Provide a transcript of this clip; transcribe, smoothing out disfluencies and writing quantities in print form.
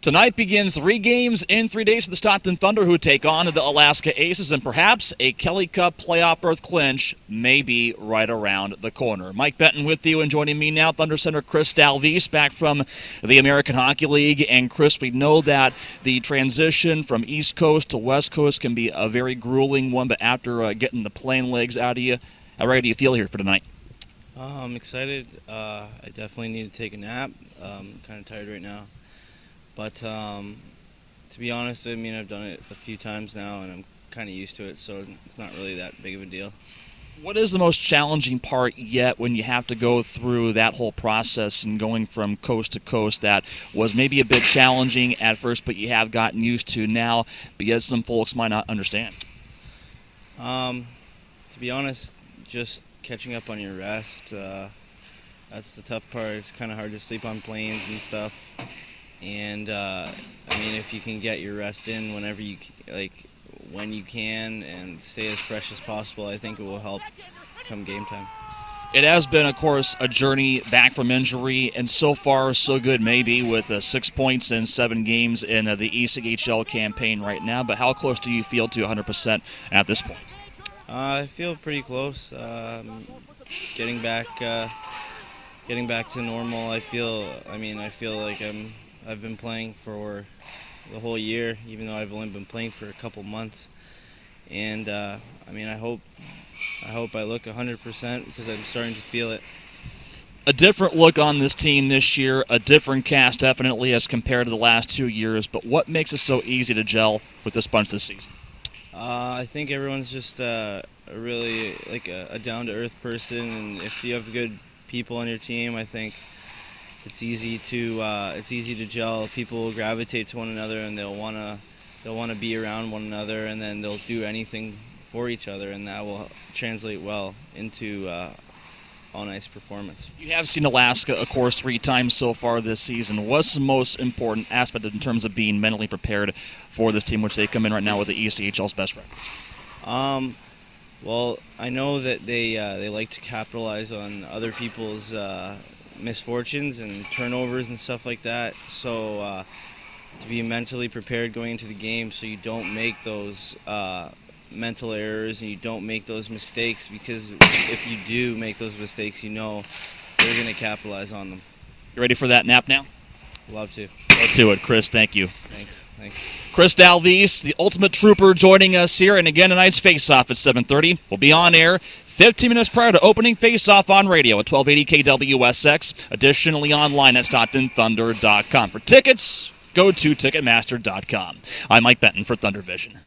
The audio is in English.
Tonight begins 3 games in 3 days for the Stockton Thunder, who take on the Alaska Aces, and perhaps a Kelly Cup playoff berth clinch may be right around the corner. Mike Benton with you, and joining me now, Thunder center Chris Dalvis, back from the American Hockey League. And Chris, we know that the transition from East Coast to West Coast can be a very grueling one, but after getting the playing legs out of you, how ready do you feel here for tonight? I'm excited. I definitely need to take a nap. I'm kind of tired right now. But to be honest, I mean, I've done it a few times now, and I'm kind of used to it, so it's not really that big of a deal. What is the most challenging part yet when you have to go through that whole process and going from coast to coast that was maybe a bit challenging at first, but you have gotten used to now, because some folks might not understand? To be honest, just catching up on your rest, that's the tough part. It's kind of hard to sleep on planes and stuff. And I mean, if you can get your rest in whenever you when you can, and stay as fresh as possible, I think it will help come game time. It has been, of course, a journey back from injury, and so far so good, maybe, with 6 points in 7 games in the ECHL campaign right now. But how close do you feel to 100% at this point? I feel pretty close. Getting back to normal. I feel like I've been playing for the whole year, even though I've only been playing for a couple months. And I mean, I hope I look 100% because I'm starting to feel it. A different look on this team this year, a different cast definitely as compared to the last 2 years. But what makes it so easy to gel with this bunch this season? I think everyone's just a really a down-to-earth person, and if you have good people on your team, I think it's easy to gel. People will gravitate to one another, and they'll wanna be around one another, and then they'll do anything for each other, and that will translate well into all-nice performance. You have seen Alaska, of course, 3 times so far this season. What's the most important aspect in terms of being mentally prepared for this team, which they come in right now with the ECHL's best record? Well, I know that they like to capitalize on other people's misfortunes and turnovers and stuff like that. So to be mentally prepared going into the game, so you don't make those mental errors and you don't make those mistakes, because if you do make those mistakes, you know they're going to capitalize on them. You ready for that nap now? Love to. Love to it, Chris. Thank you. Thanks. Chris Dalvis, the ultimate trooper, joining us here. And again, tonight's face-off at 7:30. We'll be on air 15 minutes prior to opening face-off on radio at 1280 KWSX. Additionally, online at StocktonThunder.com. For tickets, go to Ticketmaster.com. I'm Mike Benton for Thunder Vision.